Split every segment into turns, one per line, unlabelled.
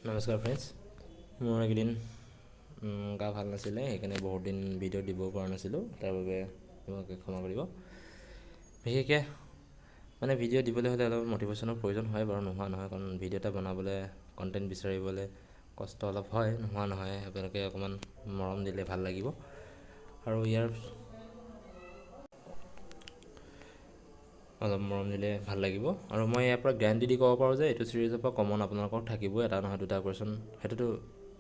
নমস্কাৰ ফ্ৰেণ্ডছ, মোৰ এইকেইদিন গা ভাল নাছিলে, সেইকাৰণে বহুত দিন ভিডিঅ' দিব পৰা নাছিলোঁ। তাৰ বাবে তোমালোকে ক্ষমা কৰিব। বিশেষকৈ মানে ভিডিঅ' দিবলৈ হ'লে অলপ মটিভেশ্যনৰ প্ৰয়োজন হয় বাৰু, নোহোৱা নহয়। কাৰণ ভিডিঅ' এটা বনাবলৈ, কণ্টেণ্ট বিচাৰিবলৈ কষ্ট অলপ হয়, নোহোৱা নহয়। আপোনালোকে অকণমান মৰম দিলে ভাল লাগিব। আৰু অলপ মৰম দিলে ভাল লাগিব। আৰু মই ইয়াৰ পৰা গেৰাণ্টি দি ক'ব পাৰোঁ যে এইটো ছিৰিজৰ পৰা কমন আপোনালোকৰ থাকিবই, এটা নহয় দুটা কুৱেশ্যন। সেইটোতো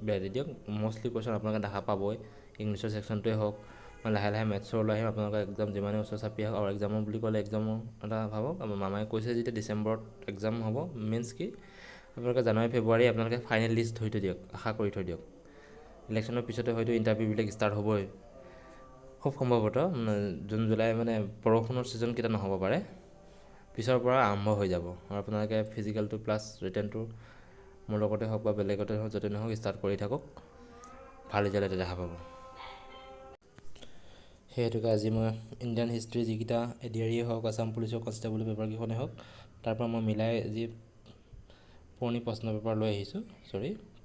বেয়া দি দিয়ক, মষ্টলি কুৱেশ্যন আপোনালোকে দেখা পাবই। ইংলিছৰ ছেকশ্যনটোৱে হওক, মই লাহে লাহে মেথছৰ লৈ আহিম। আপোনালোকৰ এক্সাম যিমানেই ওচৰ চাপি আহক, আৰু এক্সামৰ বুলি ক'লে এক্সামৰ এটা ভাবক, আমাৰ মামাই কৈছে যেতিয়া ডিচেম্বৰত এক্সাম হ'ব, মিনছ কি আপোনালোকে জানুৱাৰী ফেব্ৰুৱাৰী আপোনালোকে ফাইনেল লিষ্ট ধৰি থৈ দিয়ক, আশা কৰি থৈ দিয়ক। ইলেকশ্যনৰ পিছতে হয়তো ইণ্টাৰভিউবিলাক ষ্টাৰ্ট হ'বই খুব সম্ভৱতঃ। জুন জুলাই মানে বৰষুণৰ ছিজনকেইটা নহ'ব পাৰে, পিছৰ পৰা আৰম্ভ হৈ যাব। আৰু আপোনালোকে ফিজিকেলটো প্লাছ ৰিটেনটো মোৰ লগতে হওক বা বেলেগতে হওক, য'তে নহওক ষ্টাৰ্ট কৰি থাকক, ভাল ৰিজাল্ট এটা দেখা পাব। সেই হেতুকে আজি মই ইণ্ডিয়ান হিষ্ট্ৰী যিকেইটা এডিআৰইয়ে হওক, আছাম পুলিচৰ কনষ্টেবল পেপাৰকেইখনেই হওক, তাৰ পৰা মই মিলাই যি পুৰণি প্ৰশ্ন পেপাৰ লৈ আহিছোঁ,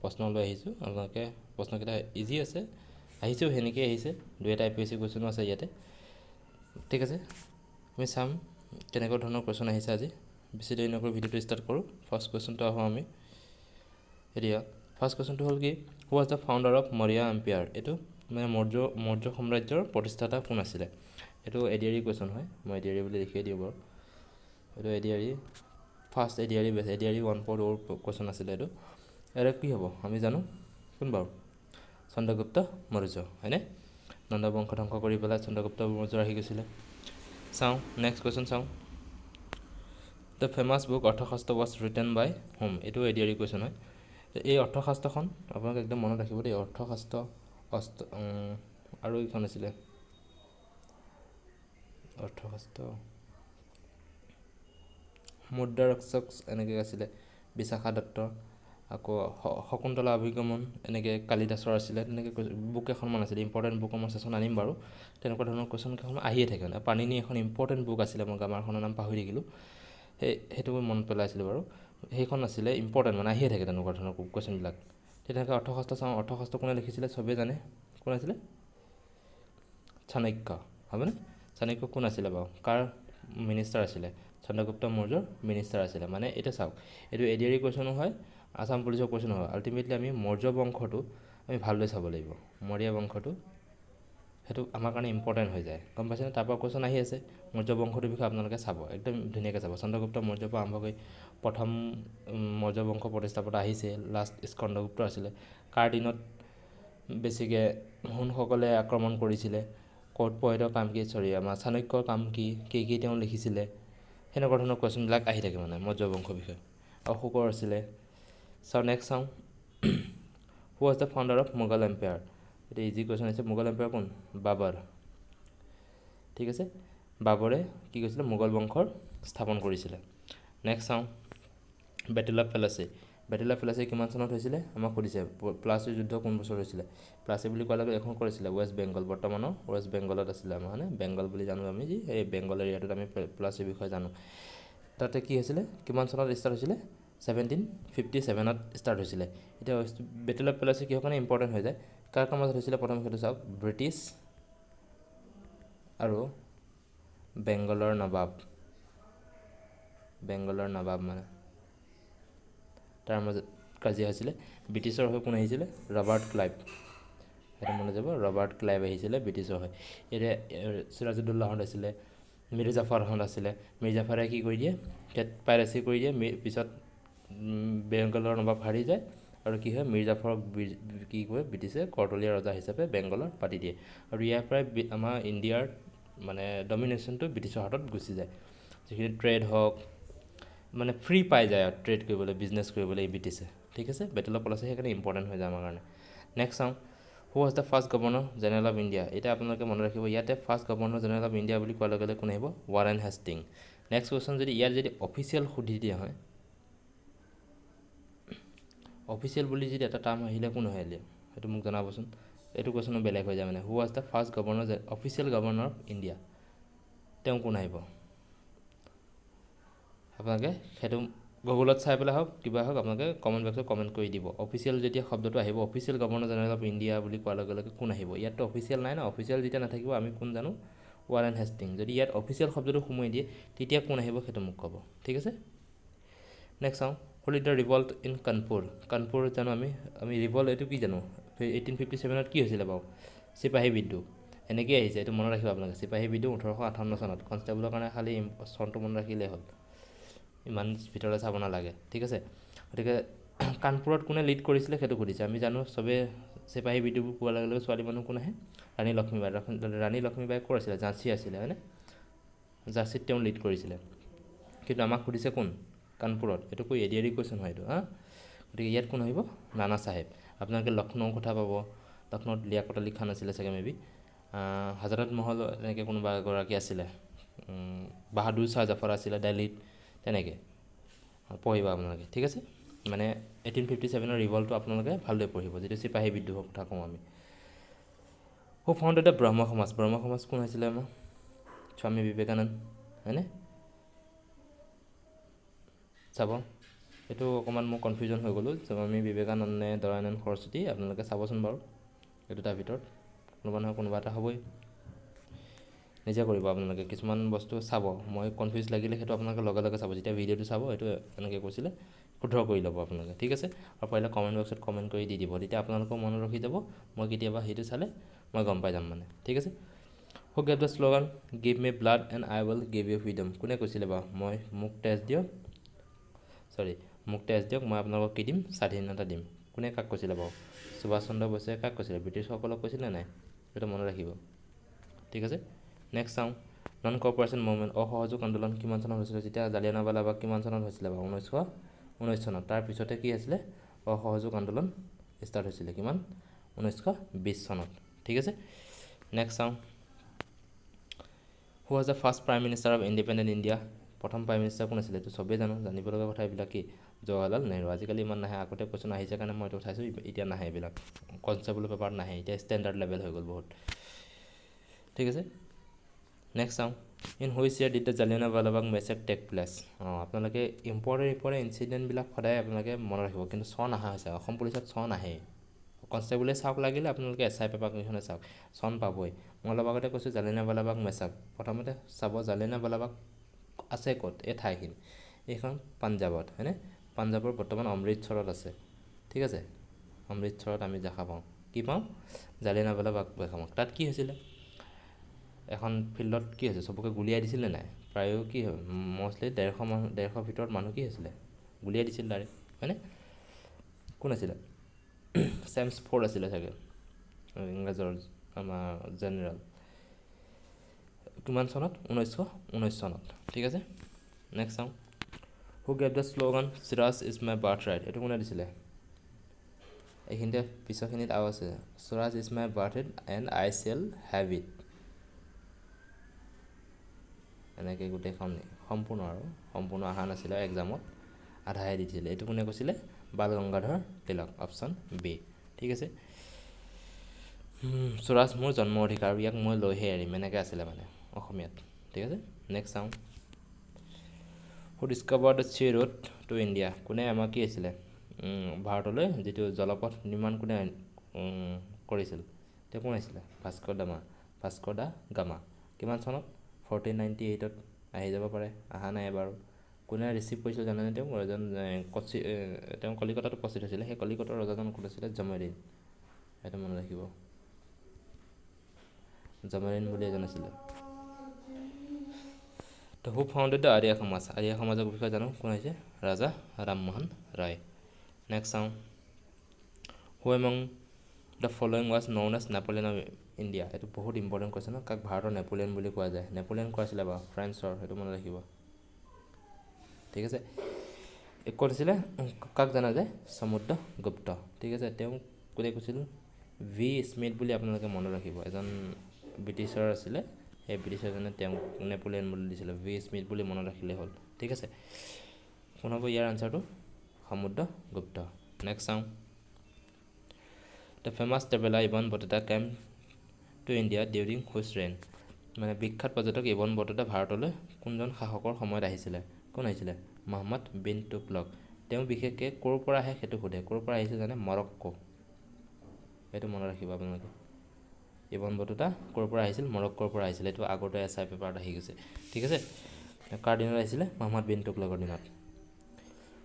প্ৰশ্ন লৈ আহিছোঁ। আপোনালোকে প্ৰশ্নকেইটা ইজি আছে, আহিছেও সেনেকৈয়ে আহিছে। দুই এটা APSC কুৱেশ্যনো আছে ইয়াতে। ঠিক আছে, আমি চাম কেনেকুৱা ধৰণৰ কুৱেশ্যন আহিছে আজি। বেছি দেৰি নকৰি ভিডিঅ'টো ষ্টাৰ্ট কৰোঁ। ফাৰ্ষ্ট কুৱেশ্যনটো আহোঁ আমি এতিয়া। ফাৰ্ষ্ট কুৱেশ্যনটো হ'ল কি, who was the founder of Maurya empire. এইটো মানে মৌৰ্য সাম্ৰাজ্যৰ প্ৰতিষ্ঠাতা কোন আছিলে। এইটো এডিআৰই কুৱেশ্যন হয়, মই এডিআৰই বুলি লিখিয়ে দিওঁ বাৰু। এইটো এডিআৰই ফাৰ্ষ্ট এডিআৰই 1.0 কুৱেশ্যন আছিলে এইটো। এইটো কি হ'ব আমি জানো, কোন বাৰু? চন্দ্ৰগুপ্ত মৌৰ্য, হয়নে? নন্দ বংশ ধ্বংস কৰি পেলাই চন্দ্ৰগুপ্ত মৌৰ্য আহি গৈছিলে। চাওঁ নেক্সট কুৱেশ্যন চাওঁ। The famous book Arthashastra was written by whom. এইটো এডিআৰই কুৱেশ্যন হয়। এই অৰ্থশাস্ত্ৰখন আপোনালোকে একদম মনত ৰাখিব দেই। অৰ্থশাস্ত্ৰ আৰু এইখন আছিলে অৰ্থশাস্ত্ৰ, মুদ্ৰাৰক্ষক এনেকৈ আছিলে বিশাখা দত্ত, আকৌ শকুন্তলা অভিগমন এনেকৈ কালিদাসৰ আছিলে। তেনেকৈ বুক কেইখনমান আছিলে, ইম্পৰ্টেণ্ট বুক। মই ছেশ্যন আনিম বাৰু। তেনেকুৱা ধৰণৰ কুৱেশ্যন কেইখন আহিয়ে থাকে। মানে পাণিনি এখন ইম্পৰ্টেণ্ট বুক আছিলে, মই গ্ৰামাৰখনৰ নাম পাহৰি থাকিলোঁ, সেইটো মই মনত পেলাইছিলোঁ বাৰু। সেইখন আছিলে ইম্পৰ্টেণ্ট, মানে আহিয়ে থাকে তেনেকুৱা ধৰণৰ কুৱেশ্যনবিলাক। তেনেকৈ অৰ্থশাস্ত্ৰ চাওঁ। অৰ্থশাস্ত্ৰ কোনে লিখিছিলে চবেই জানে, কোন আছিলে? চাণক্য, হ'বনে? চাণক্য কোন আছিলে বাৰু, কাৰ মিনিষ্টাৰ আছিলে? চন্দ্ৰগুপ্ত মৌৰ্যৰ মিনিষ্টাৰ আছিলে। মানে এতিয়া চাওক, এইটো এডিআৰই কুৱেশ্যনো হয়, আছাম পুলিচৰ কুৱেশ্যনো হয়। আল্টিমেটলি আমি মৌৰ্য বংশটো আমি ভালদৰে চাব লাগিব। মৌৰ্য বংশটো সেইটো আমাৰ কাৰণে ইম্পৰ্টেণ্ট হৈ যায়, গম পাইছেনে? তাৰপৰা কুৱেশ্যন আহি আছে, মৌৰ্য বংশটোৰ বিষয়ে আপোনালোকে চাব, একদম ধুনীয়াকৈ চাব। চন্দ্ৰগুপ্ত মৌৰ্যৰ পৰা আৰম্ভ কৰি প্ৰথম মৌৰ্য বংশ প্ৰতিষ্ঠাপক আহিছে, লাষ্ট স্কন্দগুপ্ত আছিলে। কাৰ দিনত বেছিকৈ হুণসকলে আক্ৰমণ কৰিছিলে, ক'ত পঢ়িতৰ কাম কি, আমাৰ চাণক্যৰ কাম কি তেওঁ লিখিছিলে। সেনেকুৱা ধৰণৰ কুৱেশ্যনবিলাক আহি থাকে মানে মৌৰ্য বংশৰ বিষয়ে। অশোকৰ আছিলে। চাওঁ নেক্সট চাওঁ, who was the founder of Mughal empire. এতিয়া ইজি কুৱেশ্যন আহিছে, মোগল এম্পায়াৰ কোন? বাবৰ। ঠিক আছে, বাবৰে কি কৈছিলে, মোগল বংশৰ স্থাপন কৰিছিলে। নেক্সট চাওঁ, বেটেল অফ প্লাচী। বেটেল অফ প্লাচী কিমান চনত হৈছিলে আমাক সুধিছে। প্লাচী যুদ্ধ কোন বছৰ হৈছিলে? প্লাচী বুলি কোৱাৰ লগে এখন কৰিছিলে ৱেষ্ট বেংগল, বৰ্তমানৰ ৱেষ্ট বেংগলত আছিলে আমাৰ, হয়নে? বেংগল বুলি জানো আমি, যি এই বেংগল এৰিয়াটোত আমি প্লাচীৰ বিষয়ে জানো। তাতে কি হৈছিলে, কিমান চনত ষ্টাৰ্ট হৈছিলে? 1757ত ষ্টাৰ্ট হৈছিলে। এতিয়া বেটেল অফ প্লাচী কিহৰ কাৰণে ইম্পৰ্টেণ্ট হৈ যায়, কাৰ কাৰ মাজত হৈছিলে প্ৰথম সেইটো চাওক। ব্ৰিটিছ আৰু বেংগলৰ নবাব, মানে তাৰ মাজত কাজিয়া হৈছিলে। ব্ৰিটিছৰ হৈ কোন আহিছিলে? Robert Clive. সেইটো মনত যাব, ৰবাৰ্ট ক্লাইভ আহিছিলে ব্ৰিটিছৰ হৈ। এতিয়া চিৰাজউদ্দৌলাহঁত আছিলে, মীৰ জাফৰহঁত আছিলে। মীৰ জাফৰে কি কৰি দিয়ে, পাইৰেচি কৰি দিয়ে, পিছত বেংগলৰ নবাব হাৰি যায়, আৰু কি হয়, মীৰ জাফৰক কি কৰে, ব্ৰিটিছে কৰতলীয়া ৰজা হিচাপে বেংগলত পাতি দিয়ে। আৰু ইয়াৰ পৰাই আমাৰ ইণ্ডিয়াৰ মানে ডমিনেশ্যনটো ব্ৰিটিছৰ হাতত গুচি যায়। যিখিনি ট্ৰেড হওক, মানে ফ্ৰী পাই যায় আৰু ট্ৰেড কৰিবলৈ, বিজনেছ কৰিবলৈ এই ব্ৰিটিছে। ঠিক আছে, বেটেল অফ প্লাচী সেইকাৰণে ইম্পৰ্টেণ্ট হৈ যায় আমাৰ কাৰণে। নেক্সট চাওঁ, who was the first governor general of India. এতিয়া আপোনালোকে মনত ৰাখিব, ইয়াতে first governor general of India বুলি কোৱাৰ লগে লগে কোন আহিব? Warren Hasting. নেক্সট কুৱেশ্যন, যদি ইয়াত যদি অফিচিয়েল সুধি দিয়া হয়, অফিচিয়েল বুলি যদি এটা টাৰ্ম আহিলে কোন আহিলে সেইটো মোক জনাবচোন। এইটো কুৱেশ্যনো বেলেগ হৈ যায় মানে। হু was the first governor, official governor of India, তেওঁ কোন আহিব? আপোনালোকে সেইটো গুগলত চাই পেলাই হওক কিবা হওক আপোনালোকে কমেণ্ট বক্সত কমেণ্ট কৰি দিব। অফিচিয়েল যেতিয়া শব্দটো আহিব, official governor general of India বুলি কোৱাৰ লগে লগে কোন আহিব? ইয়াততো অফিচিয়েল নাই ন। অফিচিয়েল যেতিয়া নাথাকিব আমি কোন জানো? Warren Hasting. যদি ইয়াত অফিচিয়েল শব্দটো সোমোৱাই দিয়ে তেতিয়া কোন আহিব সেইটো মোক ক'ব। ঠিক আছে, নেক্সট চাওঁ। Holi the revolt in Kanpur. Kanpur জানো আমি ৰিভল্ট এইটো কি জানো? 1857 কি হৈছিলে বাৰু? চিপাহী বিদ্ৰোহ। এনেকেই আহিছে, এইটো মনত ৰাখিব আপোনালোকে। চিপাহী বিদ্ৰোহ 1858 চনত। কনষ্টেবলৰ কাৰণে খালী চনটো মনত ৰাখিলেই হ'ল, ইমান ভিতৰলৈ চাব নালাগে। ঠিক আছে, গতিকে কানপুৰত কোনে লিড কৰিছিলে সেইটো সুধিছে। আমি জানো চবেই চিপাহী বিদ্ৰোহ পোৱাৰ লগে লগে ছোৱালী মানুহ কোন আহে? ৰাণী লক্ষ্মীবাই। ৰাণী লক্ষ্মীবাই ক'ৰ আছিলে? ঝাঁচি আছিলে, হয়নে? ঝাঁচিত তেওঁ লিড কৰিছিলে। কিন্তু আমাক সুধিছে কোন? কানপুৰত। এইটো কৈ এডিআৰি কুৱেশ্যন হয় এইটো, গতিকে ইয়াত কোন আহিব? নানা চাহেব। আপোনালোকে লক্ষ্ণৌৰ কথা পাব। লক্ষ্ণৌত লিয়াকত আলি খান আছিলে চাগে মেবি। হাজৰত মহল এনেকৈ কোনোবা এগৰাকী আছিলে। বাহাদুৰ শ্বাহ জাফৰ আছিলে দিল্লীত, তেনেকৈ পঢ়িব আপোনালোকে। ঠিক আছে, মানে 1857 ৰিভল্টটো আপোনালোকে ভালদৰে পঢ়িব, যিটো চিপাহী বিদ্ৰোহৰ কথা কওঁ আমি। হু ফাউণ্ডেড দ্য ব্ৰহ্ম সমাজ। ব্ৰহ্ম সমাজ কোন হৈছিলে আমাৰ? স্বামী বিবেকানন্দ, হয়নে? চাব, এইটো অকণমান মোৰ কনফিউজন হৈ গ'লোঁ। স্বামী বিবেকানন্দ নে দয়ানন্দ সৰস্বতী? আপোনালোকে চাবচোন বাৰু, এই দুটাৰ ভিতৰত কোনোবা নহয় কোনোবা এটা হ'বই। নিজে কৰিব আপোনালোকে, কিছুমান বস্তু চাব। মই কনফিউজ লাগিলে সেইটো আপোনালোকে লগে লগে চাব। যেতিয়া ভিডিঅ'টো চাব এইটো এনেকৈ কৈছিলে শুদ্ধ কৰি ল'ব আপোনালোকে। ঠিক আছে, আৰু পাৰিলে কমেণ্ট বক্সত কমেণ্ট কৰি দি দিব, তেতিয়া আপোনালোকৰ মনত ৰখি যাব। মই কেতিয়াবা সেইটো চালে মই গম পাই যাম মানে। ঠিক আছে, who gave the slogan give me blood and I will give you freedom? কোনে কৈছিলে বাৰু? মোক তেজ দিয়ক, মোক তেজ দিয়ক, মই আপোনালোকক কি দিম? স্বাধীনতা দিম। কোনে কাক কৈছিলে বাৰু? সুভাষ চন্দ্ৰ বসুৱে কাক কৈছিলে? ব্ৰিটিছসকলক কৈছিলে নাই? সেইটো মনত ৰাখিব। ঠিক আছে, নেক্সট চাওঁ। নন কৰ্প'ৰেশ্যন মুভমেণ্ট, অসহযোগ আন্দোলন কিমান চনত হৈছিলে? যেতিয়া জালিয়ানাৱালাবাগ কিমান চনত হৈছিলে বাৰু? 1919 চনত। তাৰপিছতে কি আছিলে? অসহযোগ আন্দোলন ষ্টাৰ্ট হৈছিলে কিমান? 1920 চনত। ঠিক আছে, নেক্সট চাওঁ। Who was the first prime minister of independent India? প্ৰথম প্ৰাইম মিনিষ্টাৰ কোন আছিলে? এইটো চবেই জানো, জানিব লগা কথা এইবিলাক। কি? জৱাহৰলাল নেহৰু। আজিকালি ইমান নাহে, আগতে কুৱেশ্যন আহিছে কাৰণে মই এইটো উঠাইছোঁ, এতিয়া নাহে এইবিলাক। কনষ্টেবল পেপাৰত নাহে, এতিয়া ষ্টেণ্ডাৰ্ড লেভেল হৈ গ'ল বহুত। ঠিক আছে, নেক্সট চাওঁ। In which year did the Jallianwala Bagh massacre take place? আপোনালোকে ইম্পৰ্টেণ্ট ইনচিডেণ্টবিলাক সদায় আপোনালোকে মনত ৰাখিব, কিন্তু চন অহা হৈছে। অসম পুলিচত চন আহেই, কনষ্টেবলে চাওক লাগিলে আপোনালোকে SI পেপাৰকেইখনে চাওক, চন পাবই। মই অলপ আগতে কৈছোঁ জালিয়ানাৱালাবাগ মেছাক। প্ৰথমতে চাব জালিয়ানাৱালাবাগ আছে ক'ত? এই ঠাইখিনি, এইখন পাঞ্জাৱত, হয়নে? পাঞ্জাৱৰ বৰ্তমান অমৃতসৰত আছে। ঠিক আছে, অমৃতসৰত আমি দেখা পাওঁ, কি পাওঁ? জালিয়ানাৱালাবাগ দেখা পাওঁ। তাত কি হৈছিলে? এখন ফিল্ডত কি হৈছে? চবকে গুলিয়াই দিছিলে নাই? প্ৰায়ো কি হয়, মষ্টলি 150 ভিতৰত মানুহ কি হৈছিলে? গুলিয়াই দিছিল ডাইৰেক্ট, হয়নে? কোন আছিলে? চেমছফৰ্ড আছিলে চাগে, ইংৰাজৰ আমাৰ জেনেৰেল। কিমান চনত? 1919 চনত। ঠিক আছে, নেক্সট চাওঁ। হু gave the slogan Swaraj is my birth right? এইটো কোনে দিছিলে? এইখিনিতে পিছৰখিনিত আৰু আছে, Swaraj is my birth right and I shell have it. এনেকৈ গোটেইখন সম্পূৰ্ণ আৰু সম্পূৰ্ণ অহা নাছিলে এক্সামত, আধাহে দিছিলে। এইটো কোনে কৈছিলে? Bal Gangadhar Tilak, option B. ঠিক আছে, স্বৰাজ মোৰ জন্ম অধিকাৰ, ইয়াক মই লৈহে এৰিম, এনেকৈ আছিলে মানে অসমীয়াত। ঠিক আছে, নেক্সট চাওঁ। Who discovered the sea route to India? কোনে আমাৰ কি আছিলে? ভাৰতলৈ যিটো জলপথ নিৰ্মাণ কোনে কৰিছিল? তেওঁ কোন আহিছিলে? Vasco da Gama. কিমান চনত? 1498ত আহি যাব পাৰে, অহা নাই এবাৰো। কোনে ৰিচিভ কৰিছিল জানেনে? তেওঁ এজন তেওঁ কলিকতাত উপস্থিত হৈছিলে। সেই কলিকতাৰ ৰজাজন কোন আছিলে? জমৰিন। সেইটো মনত ৰাখিব, জমৰিন বুলি এজন আছিলে। তো হু ফাউণ্ডেড দ্য আৰ্য সমাজ? আৰ্য সমাজৰ বিষয়ে জানো, কোন হৈছে? ৰাজা ৰামমোহন ৰায়। নেক্সট চাওঁ। Who among the following was known as Napoleon of India? এইটো বহুত ইম্পৰ্টেণ্ট কুৱেশ্যন, কাক ভাৰতৰ নেপোলিয়ন বুলি কোৱা যায়? নেপোলিয়ন কোৱা আছিলে বাৰু ফ্ৰেন্সৰ, সেইটো মনত ৰাখিব। ঠিক আছে, ক'ত আছিলে? কাক জনা যায়? সমুদ্ৰগুপ্ত। ঠিক আছে, তেওঁ কোনে কৈছিল? ভি স্মিথ বুলি আপোনালোকে মনত ৰাখিব, এজন ব্ৰিটিছৰ আছিলে। সেই ব্ৰিটিছৰজনে তেওঁক নেপোলিয়ন বুলি দিছিলে, ভি স্মিথ বুলি মনত ৰাখিলেই হ'ল। ঠিক আছে, কোন হ'ব ইয়াৰ আনচাৰটো? সমুদ্ৰগুপ্ত। নেক্সট চাওঁ। The famous traveller Ibn Battuta came to India during which reign? মানে বিখ্যাত পৰ্যটক ইবন বটুতা ভাৰতলৈ কোনজন শাসকৰ সময়ত আহিছিলে? কোন আহিছিলে? মহম্মদ বিন তুগলক। তেওঁ বিশেষকৈ ক'ৰ পৰা আহে সেইটো সোধে। ক'ৰ পৰা আহিছে জানে? মৰক্কো। এইটো মনত ৰাখিব আপোনালোকে। ইবন বতুতা ক'ৰ পৰা আহিছিল? মৰক্কোৰ পৰা আহিছিল। এইটো আগতে SI পেপাৰত আহি গৈছে, ঠিক আছে। কাৰ দিনত আহিছিলে? মহম্মদ বিন তুগলকৰ দিনত।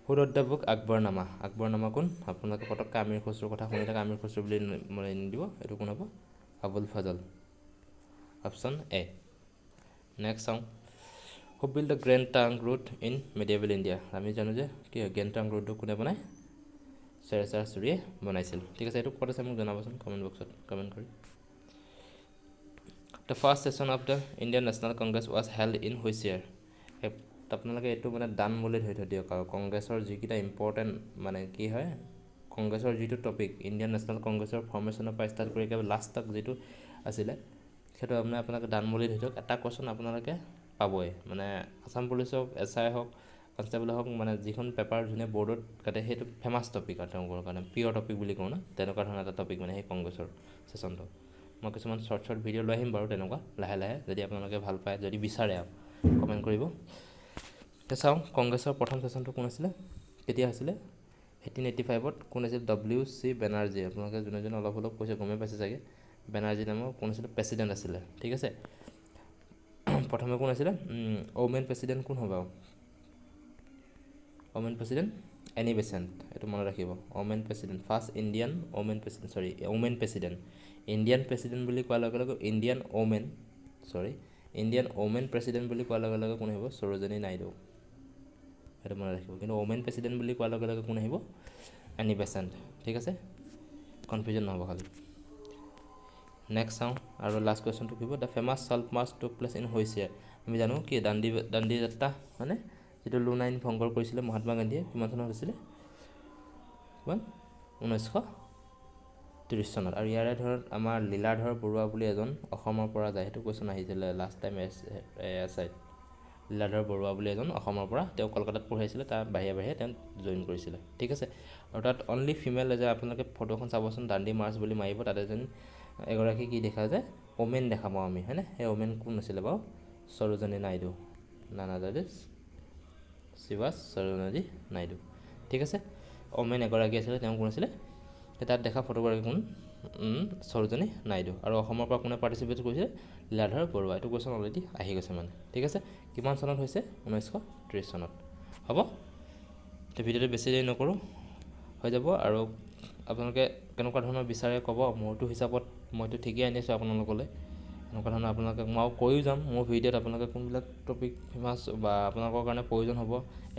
হু ৰট দ্য বুক আকবৰনামা। আকবৰনামা কোন? আপোনালোকে পটককৈ আমিৰ খুছৰুৰ কথা শুনি থাকে, আমিৰ খুছৰু বুলি নিদিব। এইটো কোন হ'ব? Abul Fazl. Option A. Next চাওঁ। Who build the Grand Trunk Road in medieval India. আমি জানো যে কি হয়, গ্ৰেণ্ড ট্ৰাংক ৰোডটো কোনে বনায়? শ্বেৰশ্বাহ ছুৰীয়ে বনাইছিল, ঠিক আছে। এইটো ক'ত আছে মোক জনাবচোন কমেণ্ট বক্সত কমেণ্ট কৰি। The first session of the Indian national Congress was held in which year. আপোনালোকে এইটো মানে ডান বুলি ধৰি থৈ দিয়ক। আৰু কংগ্ৰেছৰ যিকেইটা ইম্পৰ্টেণ্ট মানে কি হয়, কংগ্ৰেছৰ যিটো টপিক ইণ্ডিয়ান নেশ্যনেল কংগ্ৰেছৰ ফৰ্মেশ্যনৰ পৰা ষ্টাৰ্ট কৰি একেবাৰে লাষ্টত যিটো আছিলে সেইটো মানে আপোনালোকে ডান বুলি ধৰি থওক। এটা কুৱেশ্যন আপোনালোকে পাবই, মানে আছাম পুলিচ হওক, SI হওক, কনষ্টেবল হওক, মানে যিখন পেপাৰ যোনে বৰ্ডত কাটে সেইটো ফেমাছ টপিক আৰু তেওঁলোকৰ কাৰণে প্ৰিয় টপিক বুলি কওঁ ন, তেনেকুৱা ধৰণৰ এটা টপিক মানে সেই কংগ্ৰেছৰ ছেশ্যনটো। মই কিছুমান শ্বৰ্ট ভিডিঅ' লৈ আহিম বাৰু তেনেকুৱা লাহে লাহে, যদি আপোনালোকে ভাল পায়, যদি বিচাৰে আৰু কমেণ্ট কৰিব। এতিয়া চাওঁ কংগ্ৰেছৰ প্ৰথম ছেশ্যনটো কোন আছিলে, কেতিয়া হৈছিলে? 1885 কোন আছিল? WC বেনাৰ্জী। আপোনালোকে যোনে যোনে অলপ অলপ কৈছে গমেই পাইছে চাগে। বেনাৰ্জী নামৰ কোন আছিলে? প্ৰেছিডেণ্ট আছিলে, ঠিক আছে। প্ৰথমে কোন আছিলে? ওমেন প্ৰেছিডেণ্ট কোন হ'ব? Women president any বেচেণ্ট। এইটো মনত ৰাখিব। Women president, first Indian women president, women president. Indian president বুলি কোৱাৰ লগে লগে ইণ্ডিয়ান ওমেন প্ৰেছিডেণ্ট বুলি কোৱাৰ লগে লগে কোন আহিব? সৰোজিনী নাইডু। সেইটো মনত ৰাখিব। কিন্তু ওমেন প্ৰেছিডেণ্ট বুলি কোৱাৰ লগে লগে কোন আহিব? এনি বেচেণ্ট, ঠিক আছে। কনফিউজন নহ'ব খালি। নেক্সট চাওঁ আৰু লাষ্ট কুৱেশ্যনটো কি হ'ব? দ্য ফেমাছ সল্ট মাৰ্চ টুক প্লেচ ইন হুইচ ইয়েৰ। আমি জানো কি দাণ্ডী যাত্ৰা মানে যিটো লুন আইন ভংগ কৰিছিলে মহাত্মা গান্ধীয়ে, কিমান চনত হৈছিলে? কিমান? 1930 চনত। আৰু ইয়াৰে ধৰক আমাৰ লীলাধৰ বৰুৱা বুলি এজন অসমৰ পৰা যায়, সেইটো কুৱেশ্যন আহিছিলে last time SI। Liladhar Barua বুলি এজন অসমৰ পৰা, তেওঁ কলকাতাত পঢ়াইছিলে, তাৰ বাহিৰে বাহিৰে তেওঁ জইন কৰিছিলে, ঠিক আছে। আৰু তাত অনলি ফিমেল যে আপোনালোকে ফটোখন চাবচোন, দাণ্ডী মাৰ্চ বুলি মাৰিব, তাত এগৰাকী কি দেখা যায়? ওমেন দেখা পাওঁ আমি, হয়নে? সেই ওমেন কোন আছিলে বাৰু? সৰোজিনী নাইডু। সৰোজিনী নাইডু, ঠিক আছে। ওমেন এগৰাকী আছিলে, তেওঁ কোন আছিলে? তাত দেখা ফটোগৰাকী কোন? সৰোজিনী নাইডু। আৰু অসমৰ পৰা কোনে পাৰ্টিচিপেট কৰিছে? লীলাধৰ বৰুৱা। এইটো কুৱেশ্যন অলৰেডি আহি গৈছে মানে, ঠিক আছে। কিমান চনত হৈছে? 1930 চনত। হ'ব, এতিয়া ভিডিঅ'টো বেছি দেৰি নকৰোঁ, হৈ যাব। আৰু আপোনালোকে কেনেকুৱা ধৰণৰ বিচাৰে ক'ব। মোৰটো হিচাপত মইতো ঠিকেই আনিছোঁ আপোনালোকলৈ। এনেকুৱা ধৰণৰ আপোনালোকে মই কৈও যাম মোৰ ভিডিঅ'ত আপোনালোকে কোনবিলাক টপিক ফেমাছ বা আপোনালোকৰ কাৰণে প্ৰয়োজন হ'ব।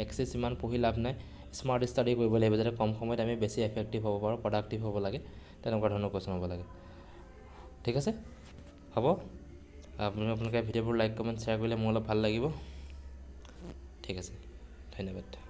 এক্সেছ ইমান পঢ়ি লাভ নাই, স্মাৰ্ট ষ্টাডি কৰিব লাগিব, যাতে কম সময়ত আমি বেছি এফেক্টিভ হ'ব পাৰোঁ, প্ৰডাক্টিভ হ'ব লাগে, তেনেকুৱা ধৰণৰ কুৱেশ্যন হ'ব লাগে, ঠিক আছে। হ'ব, আপোনালোকে ভিডিঅ'বোৰ লাইক কমেণ্ট শ্বেয়াৰ কৰিলে মোৰ অলপ ভাল লাগিব, ঠিক আছে। ধন্যবাদ।